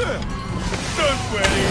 Don't worry.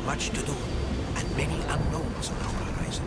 Much to do, and many unknowns on our horizon.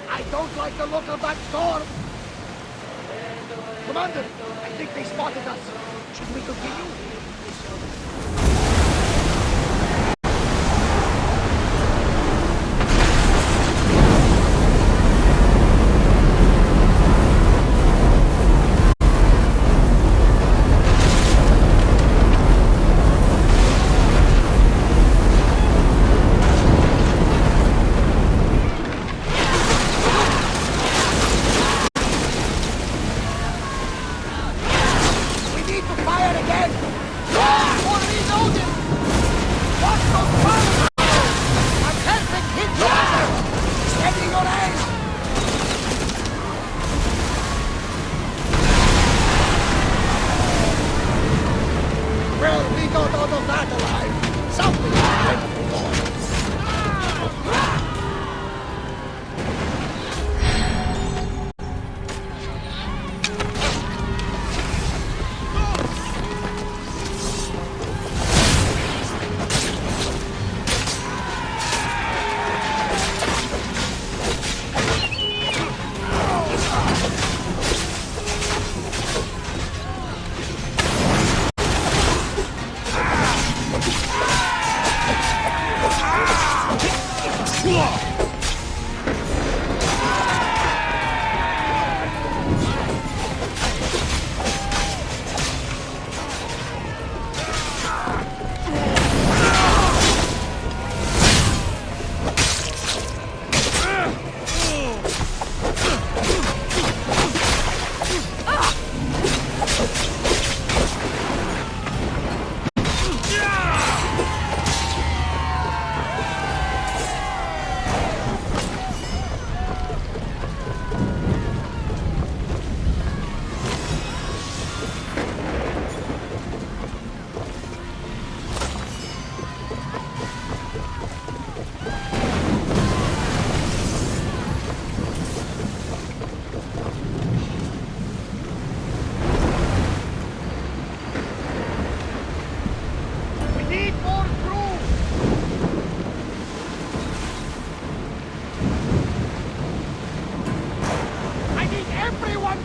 I don't like the look of that storm! Commander, I think they spotted us. Should we continue? Fire again!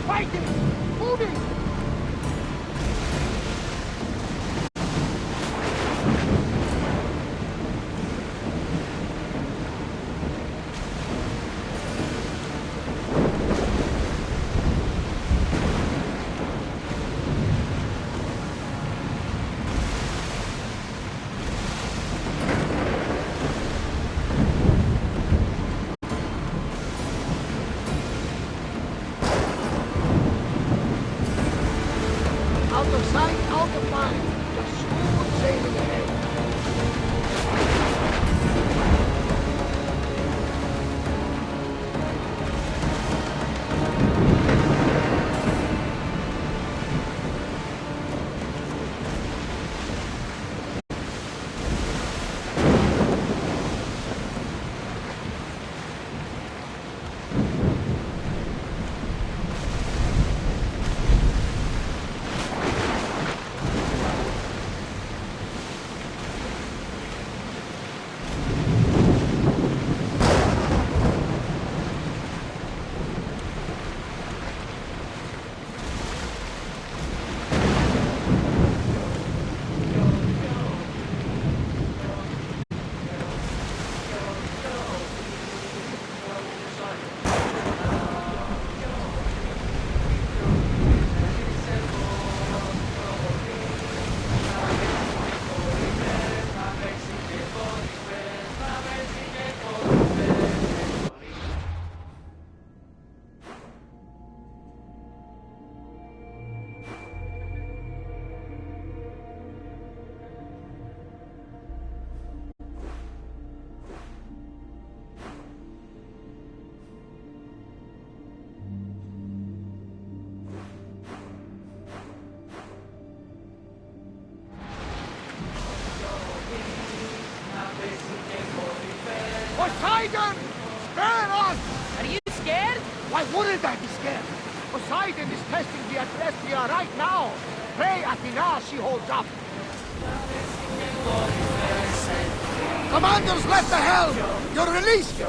Fighting! Moving! Out of sight, out of mind. Just smooth sailing ahead. Poseidon! Spare us! Are you scared? Why wouldn't I be scared? Poseidon is testing the Atrestia right now. Pray Athena she holds up. Commanders left the helm! You're released!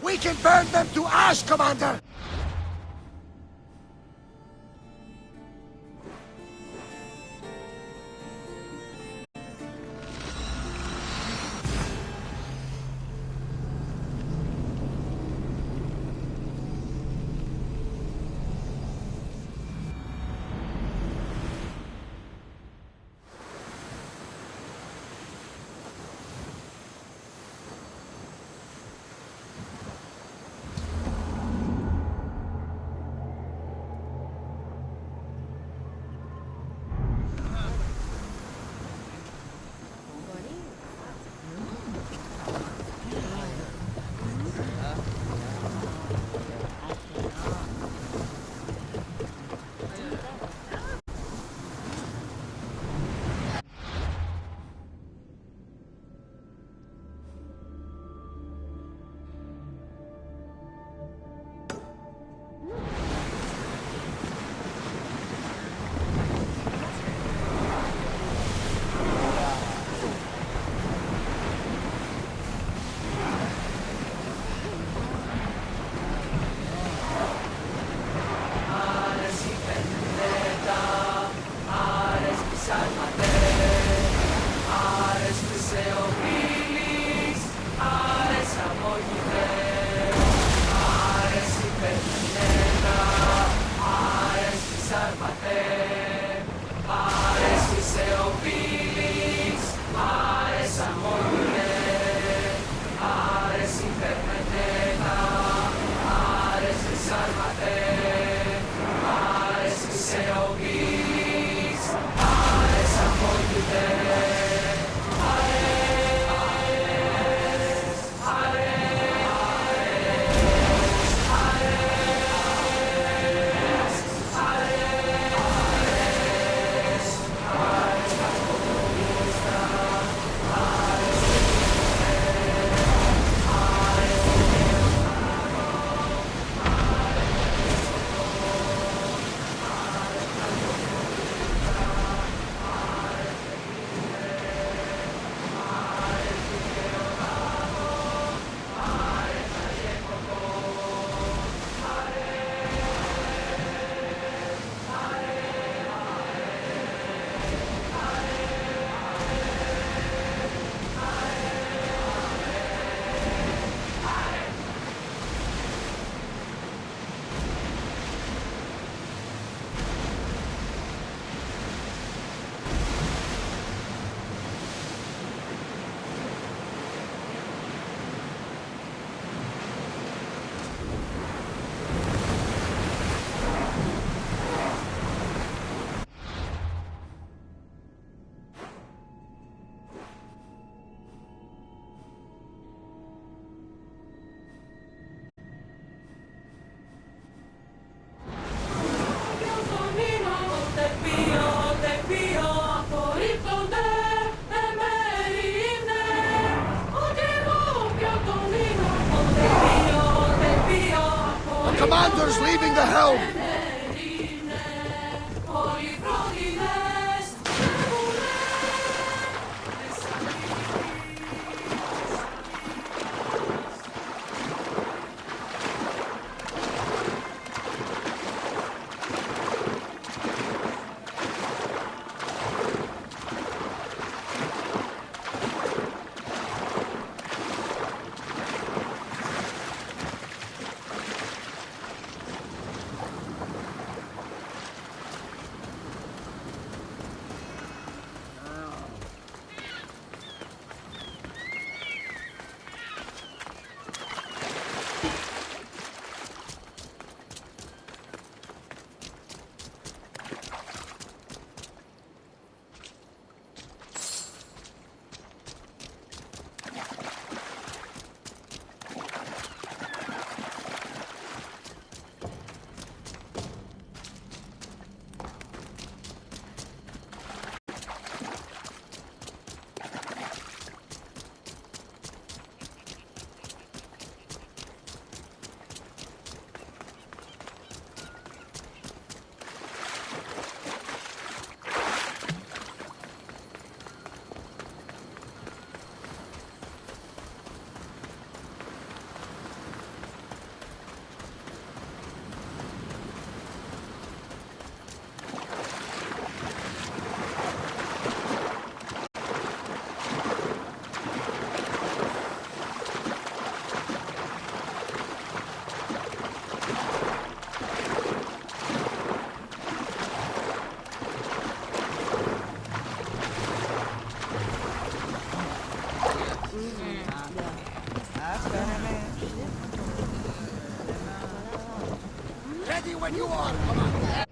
We can burn them to ash, Commander! Commander's leaving the helm! Ready when you are, Commander!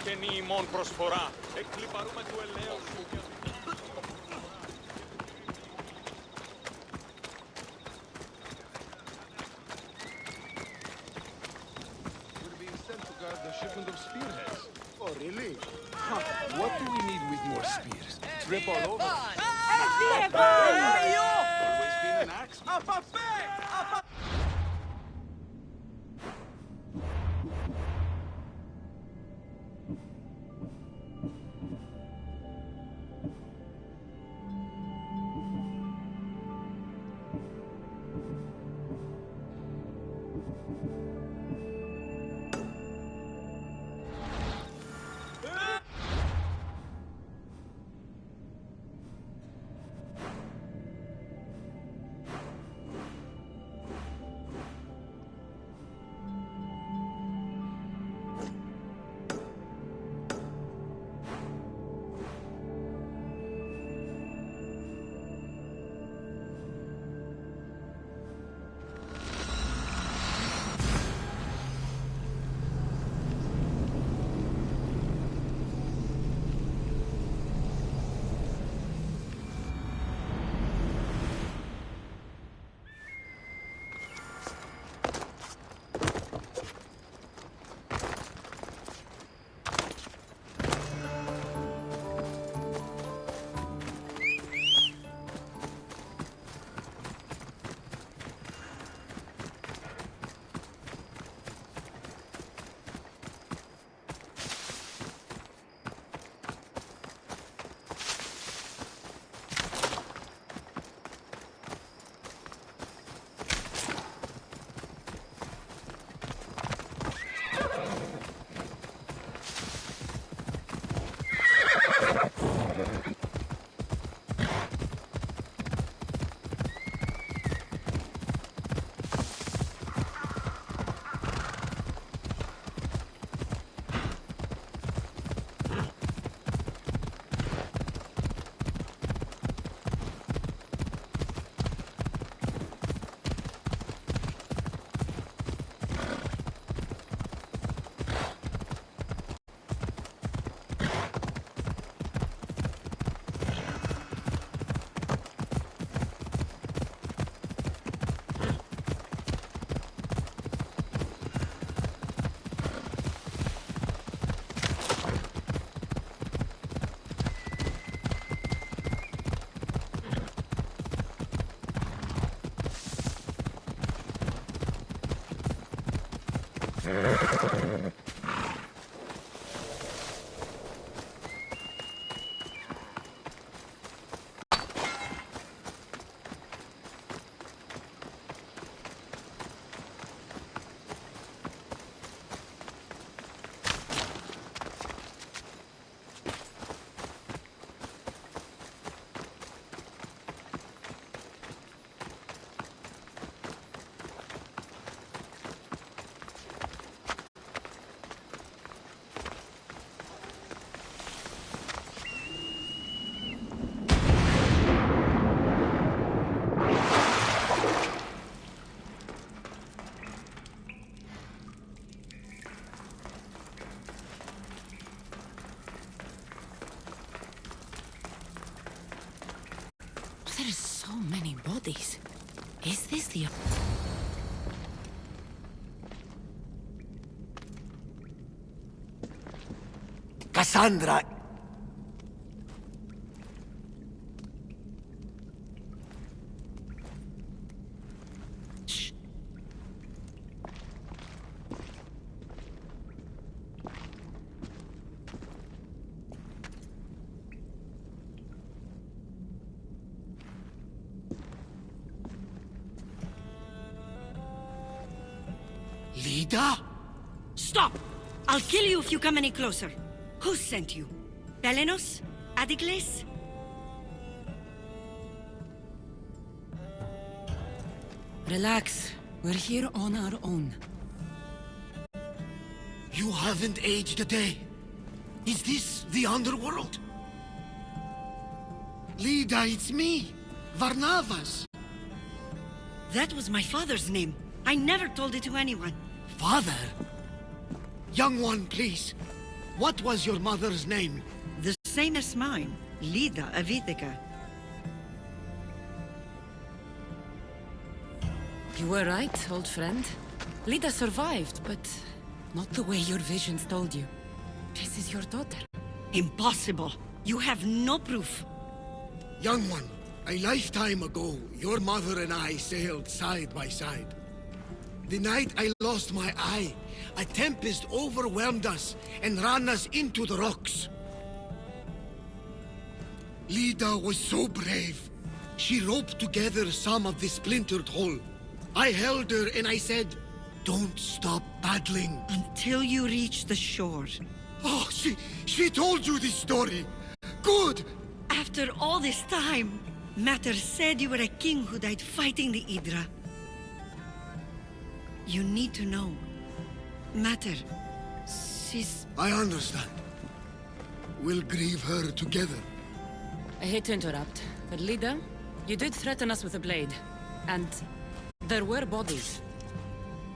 καινή ημών προσφορά. Εκλυπαρούμε του ελέους σου και... We're being sent to guard the shipment of spearheads. Oh, really? What do we need with more spears? Trip all over us. Always been an axe. There are so many bodies. Is this the... Cassandra! Shh. Lida? Stop! I'll kill you if you come any closer. Who sent you? Belenos? Adigles? Relax. We're here on our own. You haven't aged a day. Is this the underworld? Lida, it's me, Varnavas. That was my father's name. I never told it to anyone. Father? Young one, please. What was your mother's name? The same as mine, Lida of Ithaca. You were right, old friend. Lida survived, but not the way your visions told you. This is your daughter. Impossible. You have no proof. Young one, a lifetime ago, your mother and I sailed side by side. The night I lost my eye, a tempest overwhelmed us and ran us into the rocks. Lida was so brave. She roped together some of the splintered hull. I held her and I said, "Don't stop paddling." Until you reach the shore. Oh, she told you this story. Good. After all this time, Mater said you were a king who died fighting the Hydra. You need to know. Mater, she's... I understand. We'll grieve her together. I hate to interrupt, but Lida, you did threaten us with a blade. And there were bodies.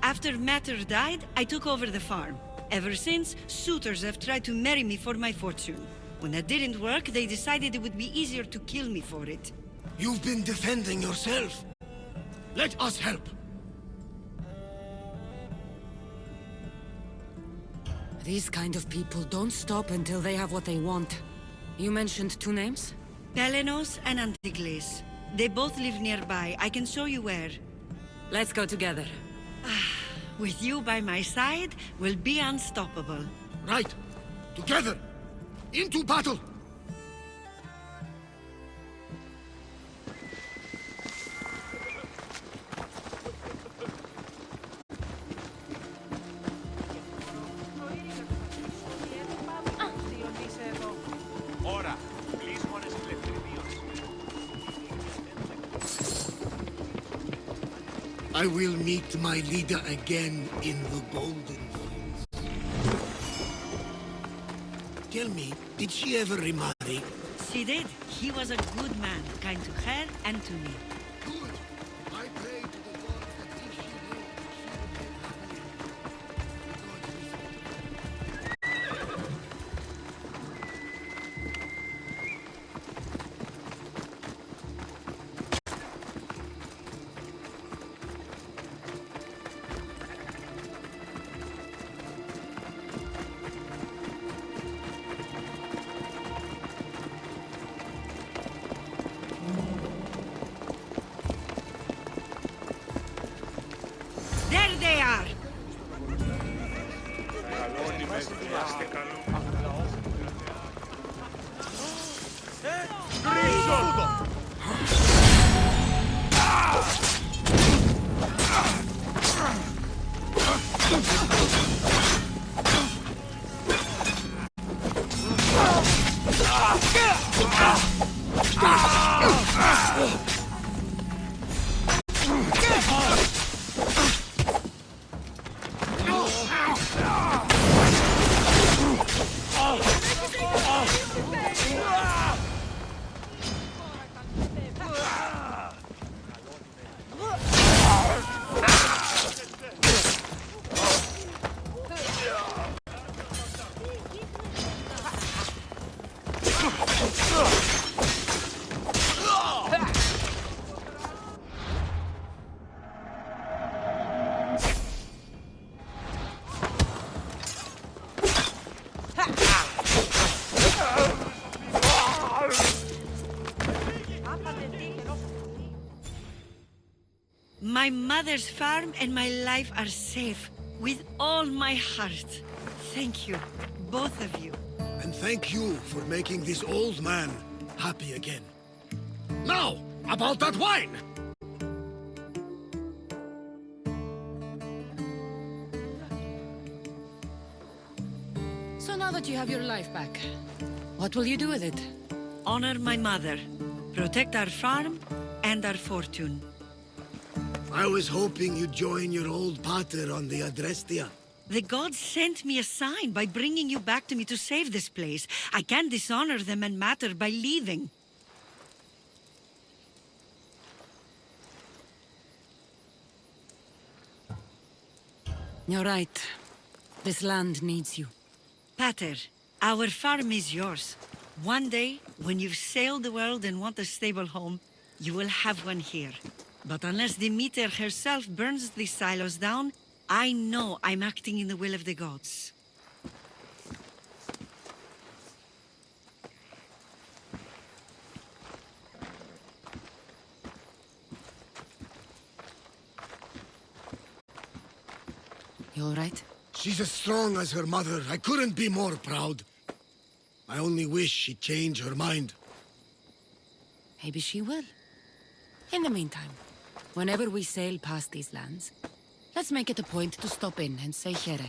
After Mater died, I took over the farm. Ever since, suitors have tried to marry me for my fortune. When that didn't work, they decided it would be easier to kill me for it. You've been defending yourself. Let us help. These kind of people don't stop until they have what they want. You mentioned two names? Pelenos and Antigles. They both live nearby. I can show you where. Let's go together. With you by my side, we'll be unstoppable. Right. Together. Into battle. Ώρα. Κλείσμονες ηλεκτριδίως. I will meet my leader again in the Golden Fields. Tell me, did she ever remarry? She did. He was a good man, kind to her and to me. Good. I pray to the gods that if she lived, she would live happily. The gods listen. There they are! My mother's farm and my life are safe. With all my heart. Thank you, both of you. And thank you for making this old man happy again. Now, about that wine! So now that you have your life back, what will you do with it? Honor my mother. Protect our farm and our fortune. I was hoping you'd join your old pater on the Adrestia. The gods sent me a sign by bringing you back to me to save this place. I can't dishonor them and Mater by leaving. You're right. This land needs you. Pater, our farm is yours. One day, when you've sailed the world and want a stable home, you will have one here. But unless Demeter herself burns these silos down, I know I'm acting in the will of the gods. You all right? She's as strong as her mother. I couldn't be more proud. I only wish she'd change her mind. Maybe she will. In the meantime, whenever we sail past these lands, let's make it a point to stop in and say here.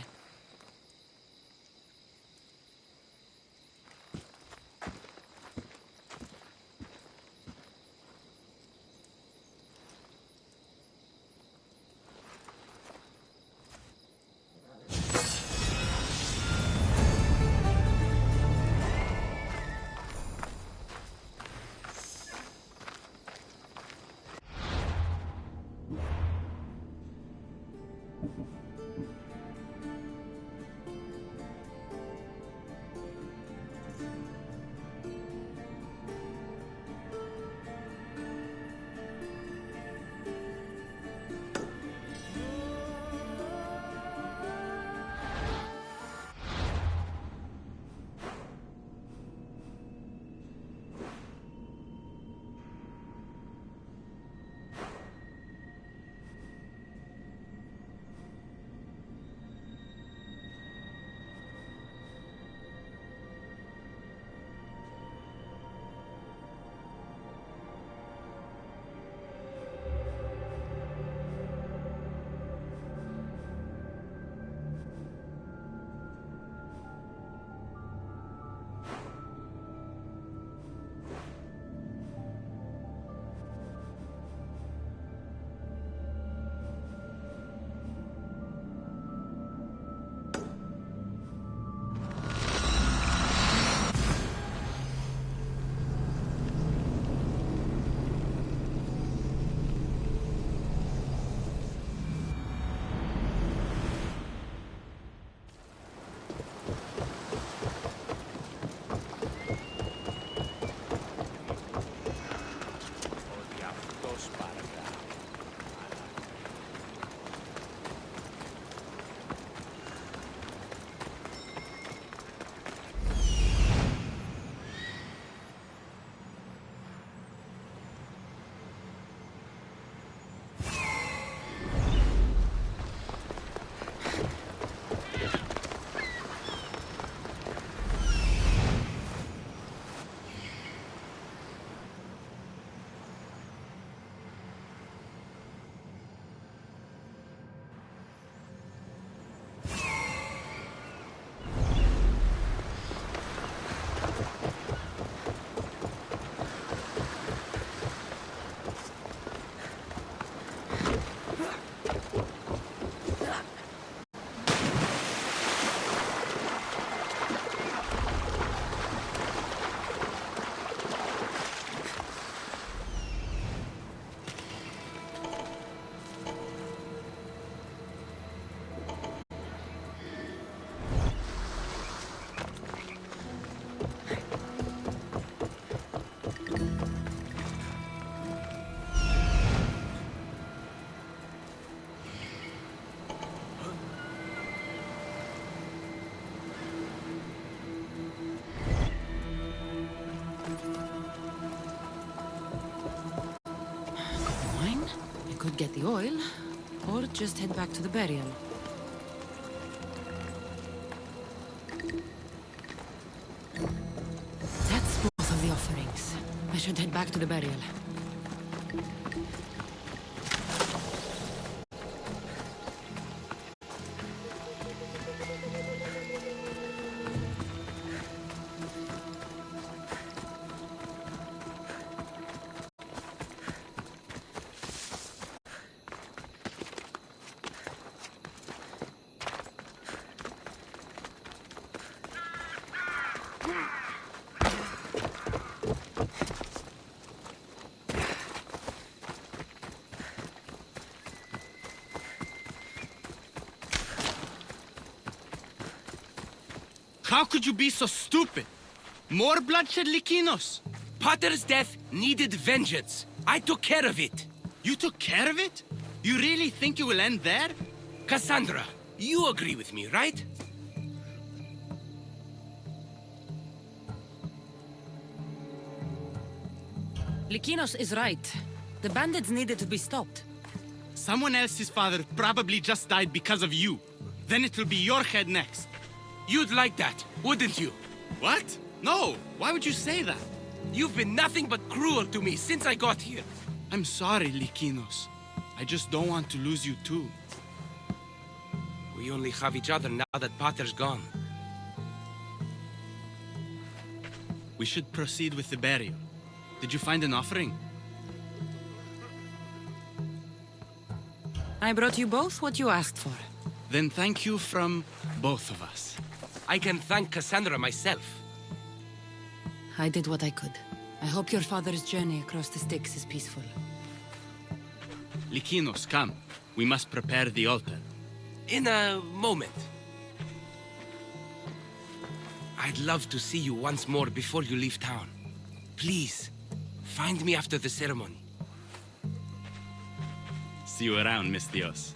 Could get the oil, or just head back to the burial. That's both of the offerings. I should head back to the burial. How could you be so stupid? More bloodshed, Likinos? Potter's death needed vengeance. I took care of it. You took care of it? You really think it will end there? Cassandra, you agree with me, right? Likinos is right. The bandits needed to be stopped. Someone else's father probably just died because of you. Then it will be your head next. You'd like that, wouldn't you? What? No, why would you say that? You've been nothing but cruel to me since I got here. I'm sorry, Likinos. I just don't want to lose you too. We only have each other now that Potter's gone. We should proceed with the burial. Did you find an offering? I brought you both what you asked for. Then thank you from both of us. I can thank Cassandra myself. I did what I could. I hope your father's journey across the Styx is peaceful. Likinos, come. We must prepare the altar. In a moment. I'd love to see you once more before you leave town. Please, find me after the ceremony. See you around, Miss Dios.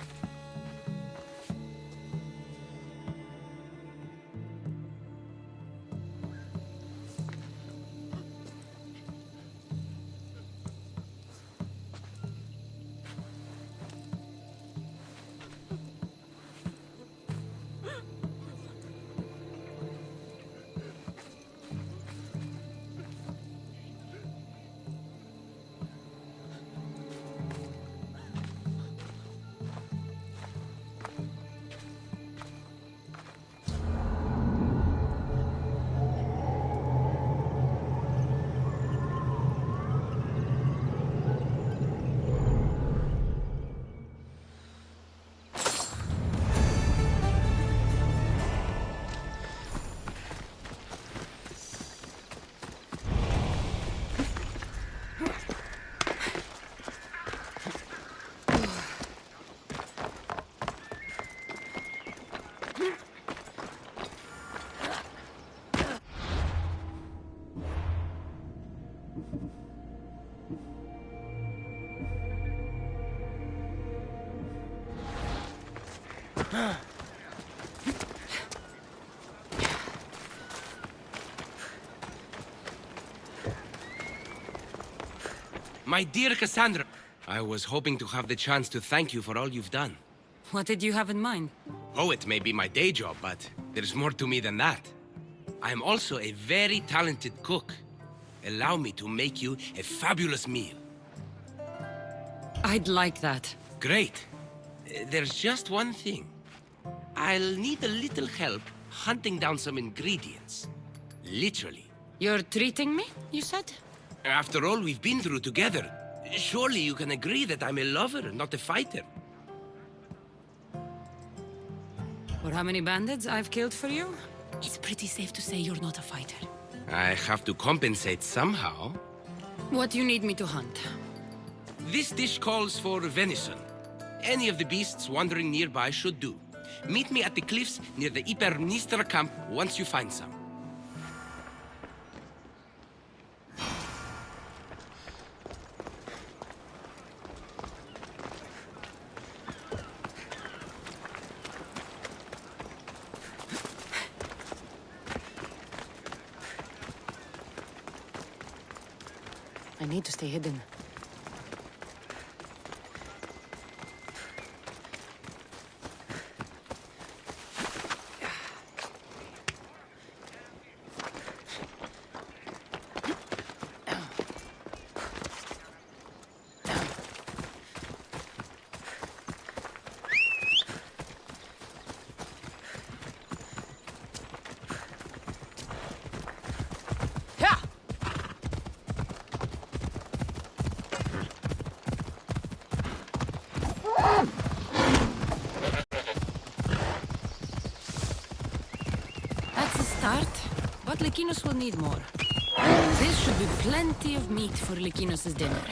My dear Cassandra, I was hoping to have the chance to thank you for all you've done. What did you have in mind? Oh, it may be my day job, but there's more to me than that. I'm also a very talented cook. Allow me to make you a fabulous meal. I'd like that. Great. There's just one thing. I'll need a little help hunting down some ingredients. Literally. You're treating me, you said? After all we've been through together, surely you can agree that I'm a lover, not a fighter. For how many bandits I've killed for you? It's pretty safe to say you're not a fighter. I have to compensate somehow. What do you need me to hunt? This dish calls for venison. Any of the beasts wandering nearby should do. Meet me at the cliffs near the Ipernistra camp once you find some. I need to stay hidden. But Likinos will need more. This should be plenty of meat for Likinos' dinner.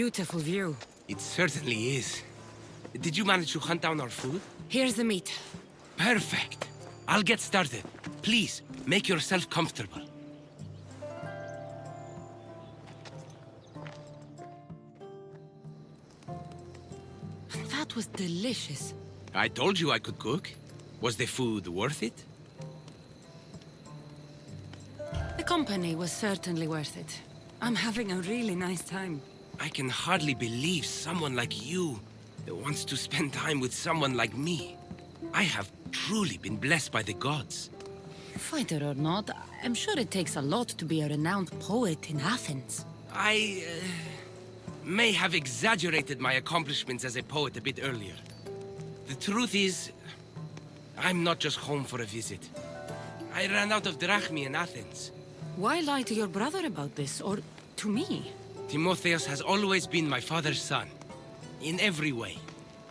beautiful view. It certainly is. Did you manage to hunt down our food? Here's the meat. Perfect. I'll get started. Please, make yourself comfortable. That was delicious. I told you I could cook. Was the food worth it? The company was certainly worth it. I'm having a really nice time. I can hardly believe someone like you wants to spend time with someone like me. I have truly been blessed by the gods. Fighter or not, I'm sure it takes a lot to be a renowned poet in Athens. I may have exaggerated my accomplishments as a poet a bit earlier. The truth is, I'm not just home for a visit. I ran out of drachmi in Athens. Why lie to your brother about this, or to me? Timotheus has always been my father's son. In every way.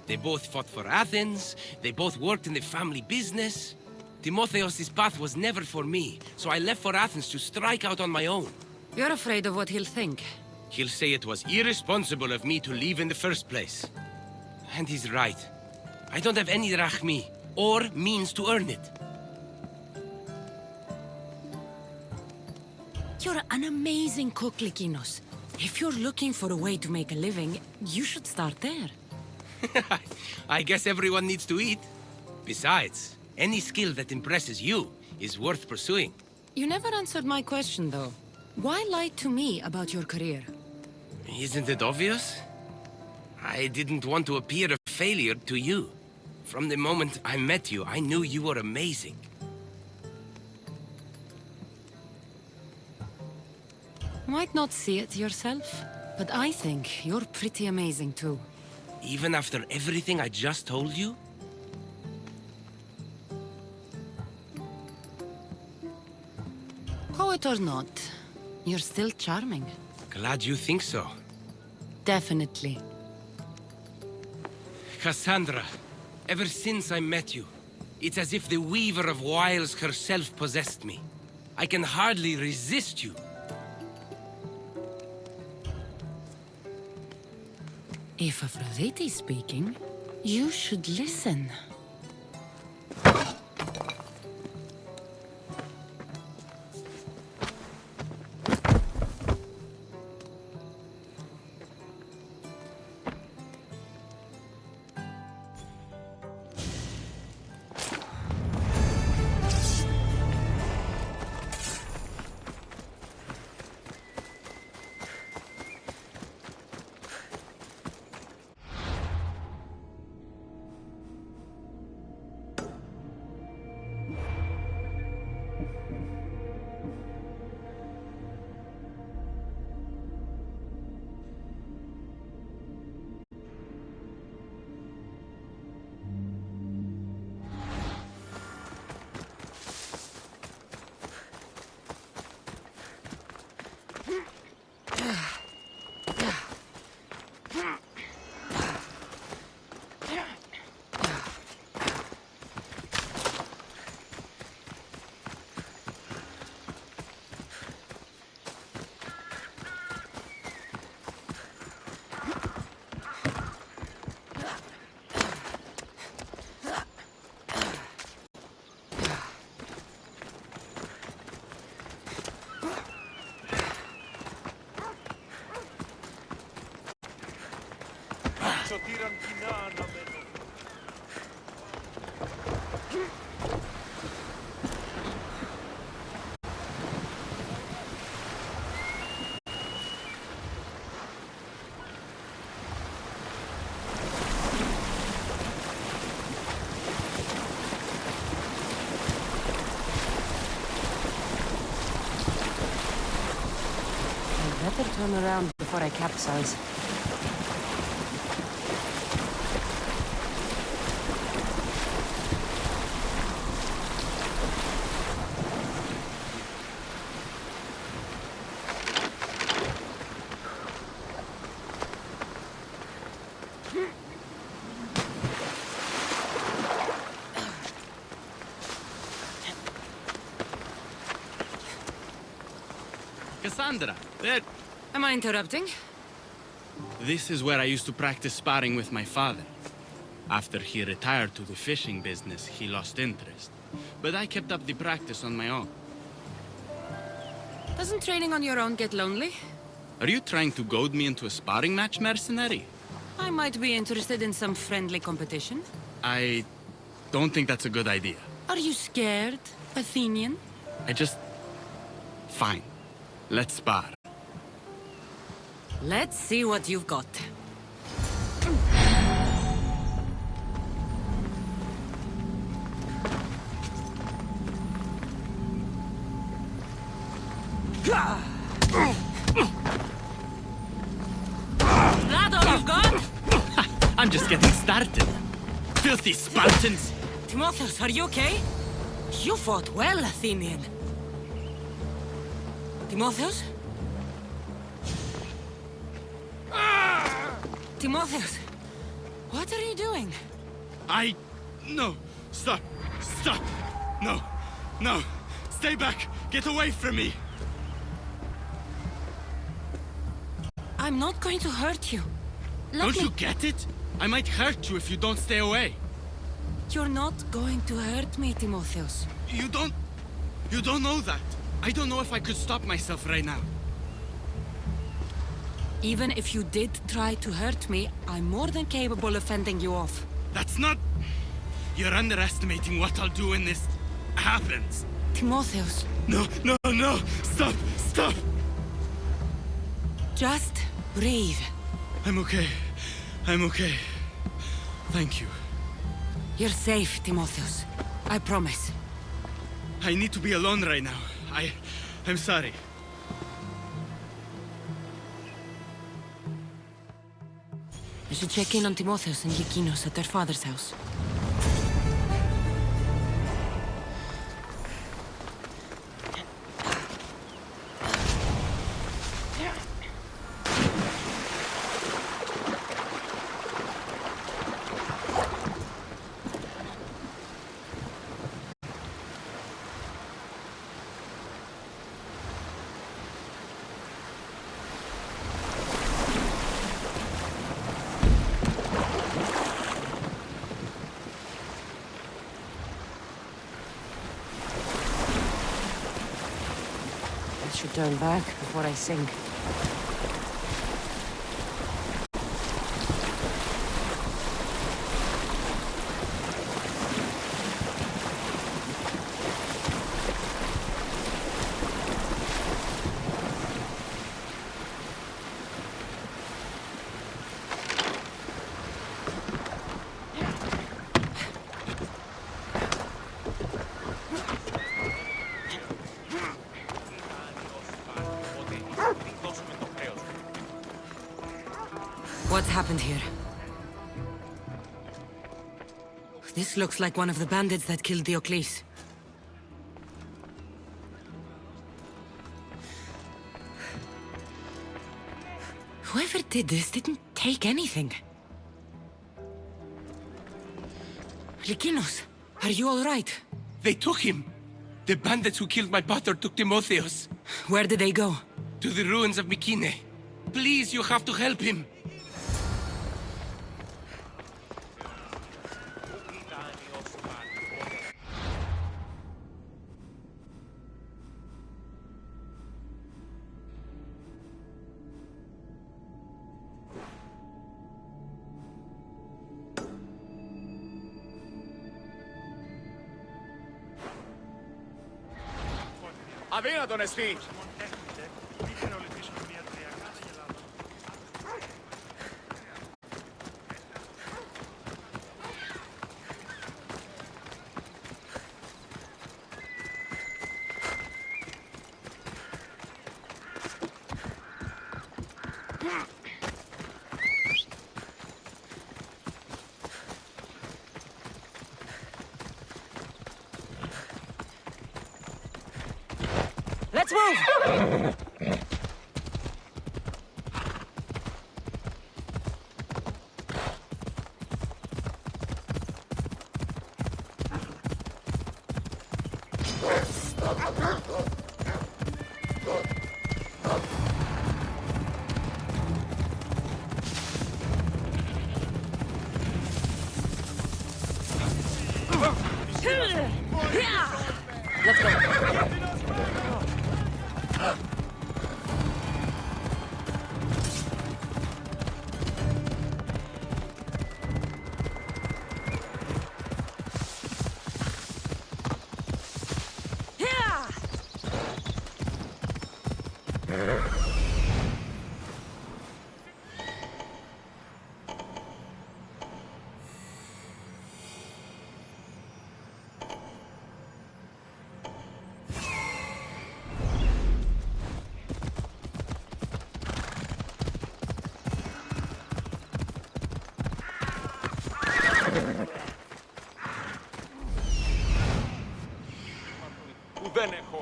They both fought for Athens, they both worked in the family business. Timotheus' path was never for me, so I left for Athens to strike out on my own. You're afraid of what he'll think. He'll say it was irresponsible of me to leave in the first place. And he's right. I don't have any drachmi, or means to earn it. You're an amazing cook, Likinos. If you're looking for a way to make a living, you should start there. I guess everyone needs to eat. Besides, any skill that impresses you is worth pursuing. You never answered my question, though. Why lie to me about your career? Isn't it obvious? I didn't want to appear a failure to you. From the moment I met you, I knew you were amazing. Might not see it yourself, but I think you're pretty amazing too. Even after everything I just told you? Poet or not, you're still charming. Glad you think so. Definitely. Cassandra, ever since I met you, it's as if the Weaver of Wiles herself possessed me. I can hardly resist you. If Aphrodite's speaking, you should listen. σωτήραν κοινά αναμένω. I'd better turn around before I capsize. Cassandra, there... Am I interrupting? This is where I used to practice sparring with my father. After he retired to the fishing business, he lost interest. But I kept up the practice on my own. Doesn't training on your own get lonely? Are you trying to goad me into a sparring match, mercenary? I might be interested in some friendly competition. I don't think that's a good idea. Are you scared, Athenian? Fine. Let's spar. Let's see what you've got. That all you've got? I'm just getting started. Filthy Spartans! Timotheus, are you okay? You fought well, Athenian. Timotheus? Timotheus, what are you doing? No. Stop. Stop. No. No. Stay back. Get away from me. I'm not going to hurt you. Don't you get it? I might hurt you if you don't stay away. You're not going to hurt me, Timotheus. You don't know that. I don't know if I could stop myself right now. Even if you did try to hurt me, I'm more than capable of fending you off. That's not... You're underestimating what I'll do when this happens. Timotheus. No. Stop. Stop. Just breathe. I'm okay. Thank you. You're safe, Timotheus. I promise. I need to be alone right now. I'm sorry. I should check in on Timotheus and Lykinos at their father's house. I should turn back before I sink. What's happened here? This looks like one of the bandits that killed Diocles. Whoever did this didn't take anything. Lykinos, are you all right? They took him. The bandits who killed my brother took Timotheus. Where did they go? To the ruins of Mykine. Please, you have to help him. Αδύνατον εστί! Let's move! Που δεν έχω.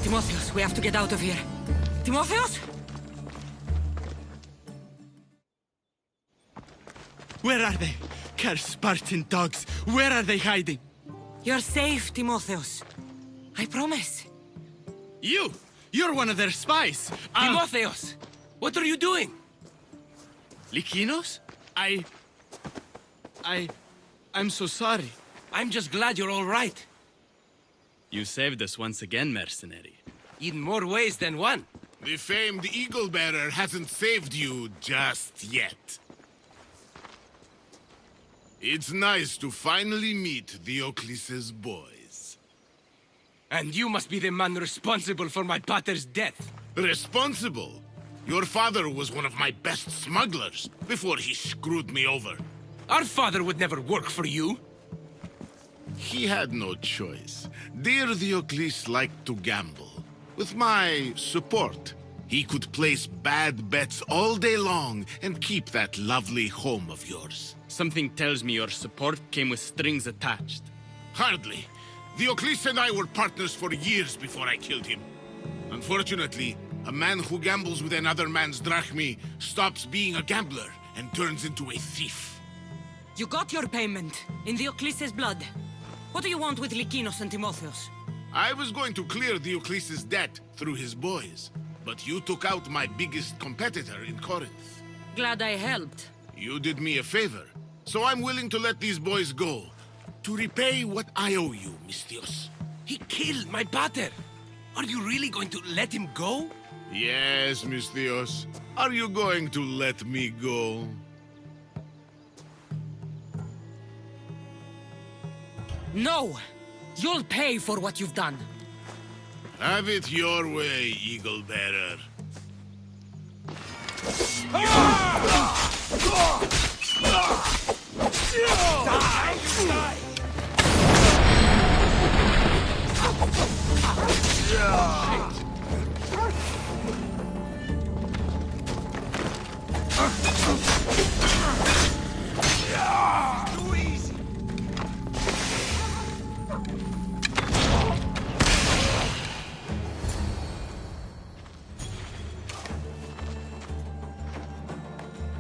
Timotheus, we have to get out of here. Timotheus? Where are they? Cursed Spartan dogs! Where are they hiding? You're safe, Timotheus. I promise. You're one of their spies! Timotheus! What are you doing? Lykinos? I'm so sorry. I'm just glad you're all right. You saved us once again, mercenary. In more ways than one. The famed Eagle Bearer hasn't saved you just yet. It's nice to finally meet Diocles' boys. And you must be the man responsible for my pater's death. Responsible? Your father was one of my best smugglers before he screwed me over. Our father would never work for you. He had no choice. Dear Diocles liked to gamble. With my support, he could place bad bets all day long and keep that lovely home of yours. Something tells me your support came with strings attached. Hardly. Diocles and I were partners for years before I killed him. Unfortunately, a man who gambles with another man's drachmi stops being a gambler and turns into a thief. You got your payment in Diocles' blood. What do you want with Lykinos and Timotheus? I was going to clear Diocles' debt through his boys, but you took out my biggest competitor in Corinth. Glad I helped. You did me a favor, so I'm willing to let these boys go, to repay what I owe you, Mistios. He killed my pater! Are you really going to let him go? Yes, Misthios. Are you going to let me go? No! You'll pay for what you've done. Have it your way, Eagle Bearer.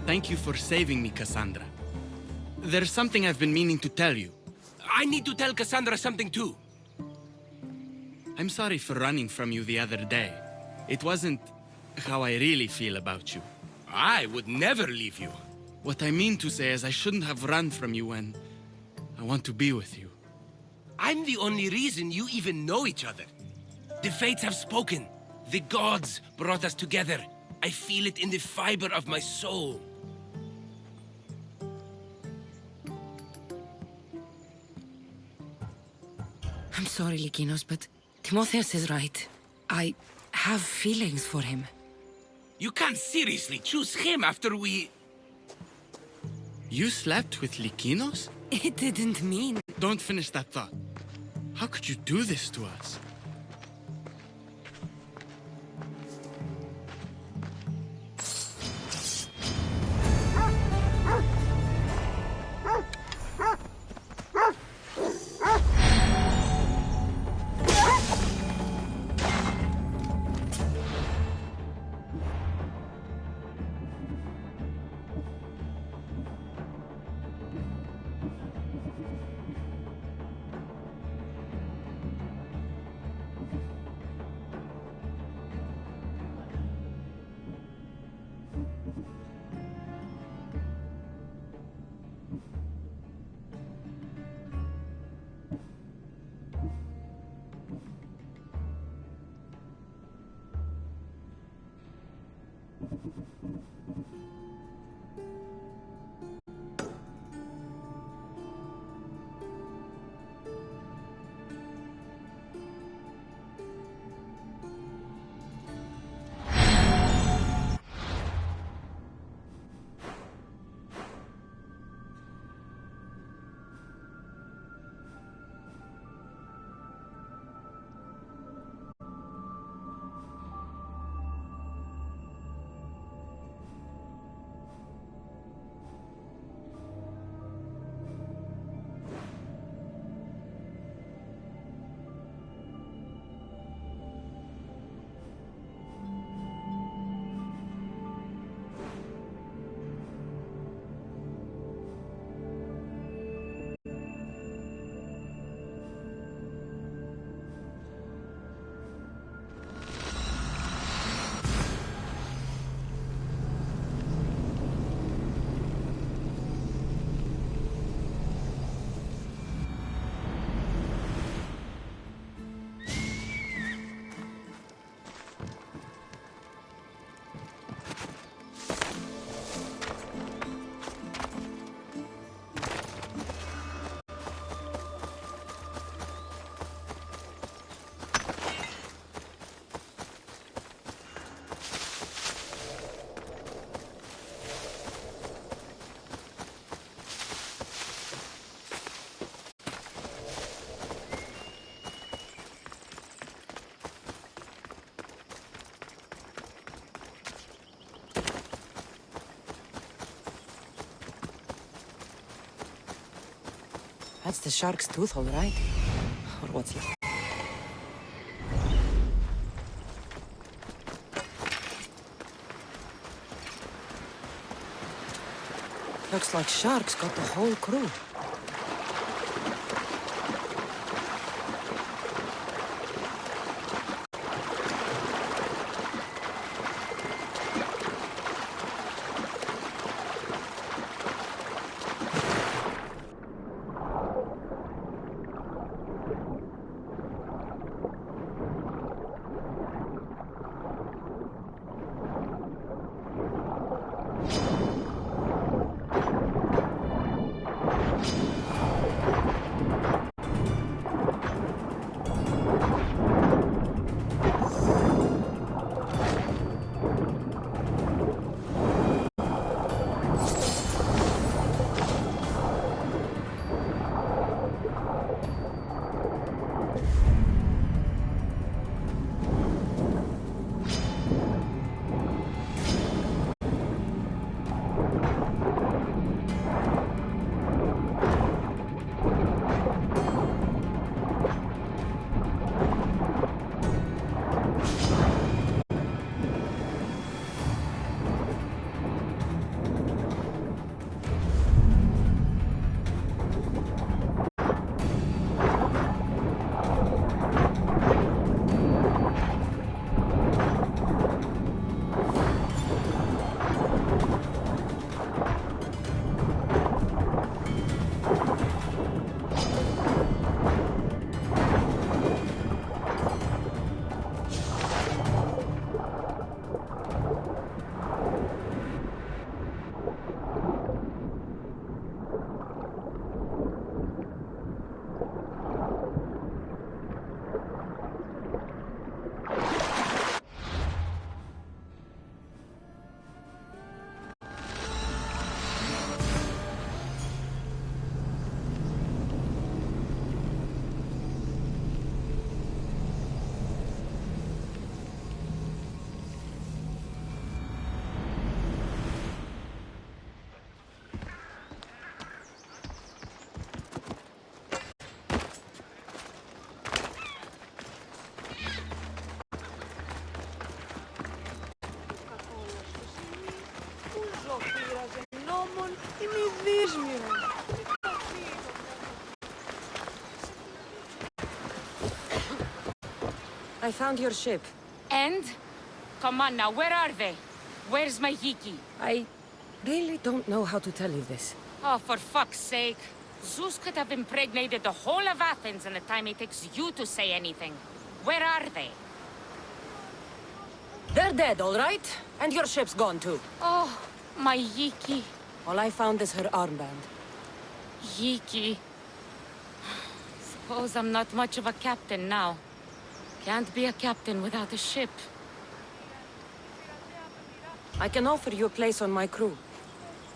Thank you for saving me, Cassandra. There's something I've been meaning to tell you. I need to tell Cassandra something too. I'm sorry for running from you the other day. It wasn't how I really feel about you. I would never leave you. What I mean to say is I shouldn't have run from you when I want to be with you. I'm the only reason you even know each other. The fates have spoken. The gods brought us together. I feel it in the fiber of my soul. I'm sorry, Lykinos, but Timotheus is right. I have feelings for him. You can't seriously choose him after we... You slept with Lykinos? It didn't mean... Don't finish that thought. How could you do this to us? That's the shark's tooth, all right. Or what's left. Looks like sharks got the whole crew. I found your ship. And? Come on now, where are they? Where's my Yiki? I really don't know how to tell you this. Oh, for fuck's sake. Zeus could have impregnated the whole of Athens in the time it takes you to say anything. Where are they? They're dead, all right? And your ship's gone too. Oh, my Yiki. All I found is her armband. Yiki. Suppose I'm not much of a captain now. Can't be a captain without a ship. I can offer you a place on my crew.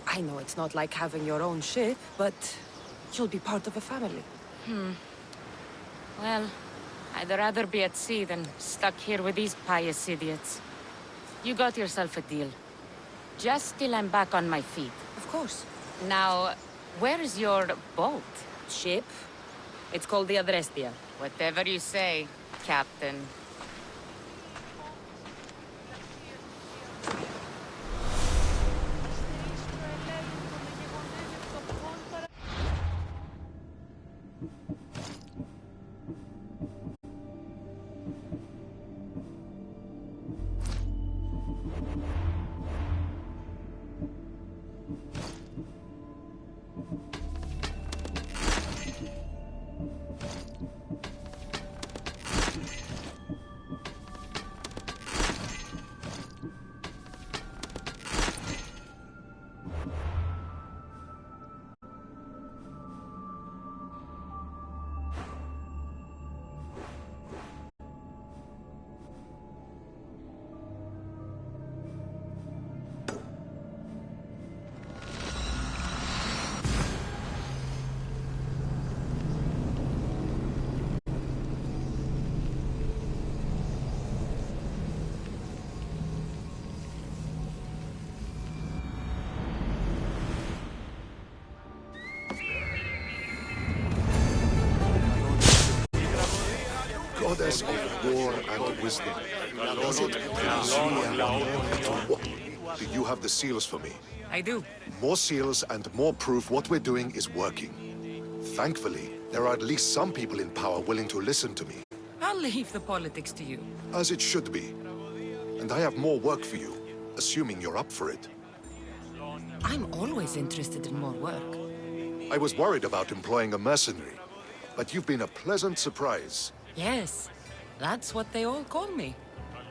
I know it's not like having your own ship, but you'll be part of a family. Well, I'd rather be at sea than stuck here with these pious idiots. You got yourself a deal. Just till I'm back on my feet. Of course. Now, where's your boat? Ship? It's called the Adrestia. Whatever you say, Captain. Goddess of war and wisdom, does it please you to what? Do you have the seals for me? I do. More seals and more proof what we're doing is working. Thankfully, there are at least some people in power willing to listen to me. I'll leave the politics to you. As it should be. And I have more work for you, assuming you're up for it. I'm always interested in more work. I was worried about employing a mercenary, but you've been a pleasant surprise. Yes, that's what they all call me.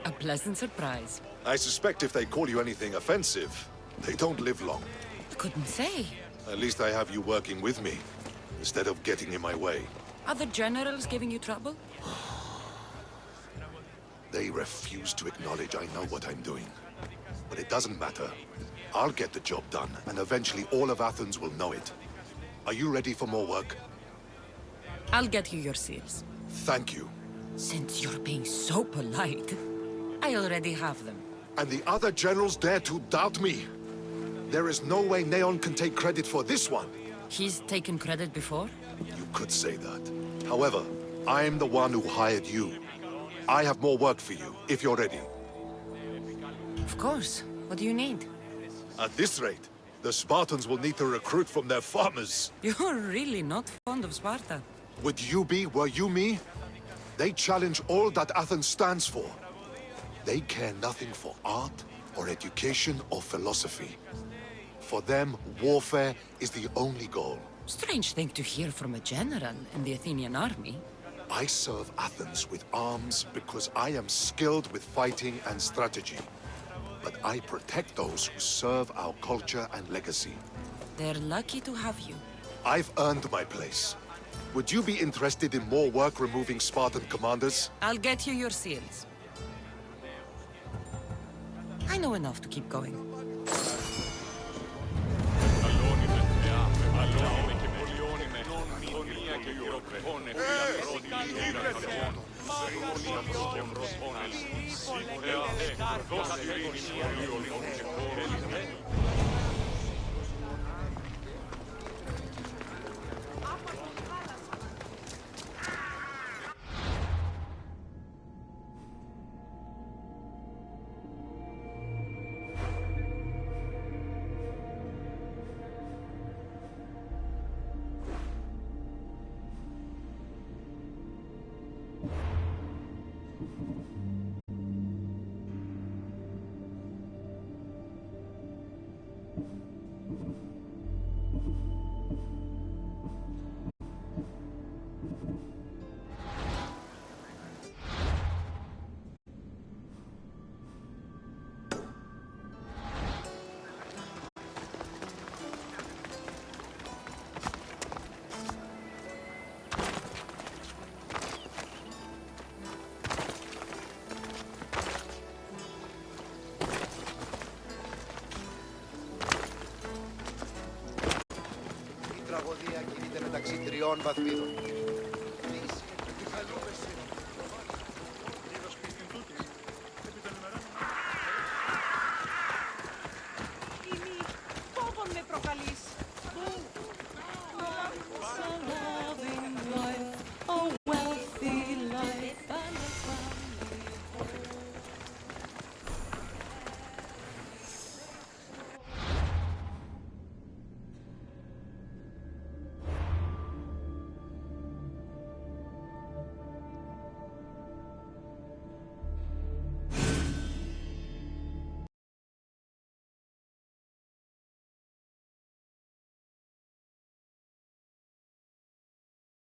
A pleasant surprise. I suspect if they call you anything offensive, they don't live long. I couldn't say. At least I have you working with me, instead of getting in my way. Are the generals giving you trouble? They refuse to acknowledge I know what I'm doing. But it doesn't matter. I'll get the job done, and eventually all of Athens will know it. Are you ready for more work? I'll get you your seals. Thank you. Since you're being so polite, I already have them. And the other generals dare to doubt me. There is no way Neon can take credit for this one. He's taken credit before? You could say that. However, I'm the one who hired you. I have more work for you, if you're ready. Of course. What do you need? At this rate, the Spartans will need to recruit from their farmers. You're really not fond of Sparta. Would you be, were you me? They challenge all that Athens stands for. They care nothing for art, or education, or philosophy. For them, warfare is the only goal. Strange thing to hear from a general in the Athenian army. I serve Athens with arms because I am skilled with fighting and strategy. But I protect those who serve our culture and legacy. They're lucky to have you. I've earned my place. Would you be interested in more work removing Spartan commanders? I'll get you your seals. I know enough to keep going. Η τραγωδία κινείται μεταξύ τριών βαθμίδων.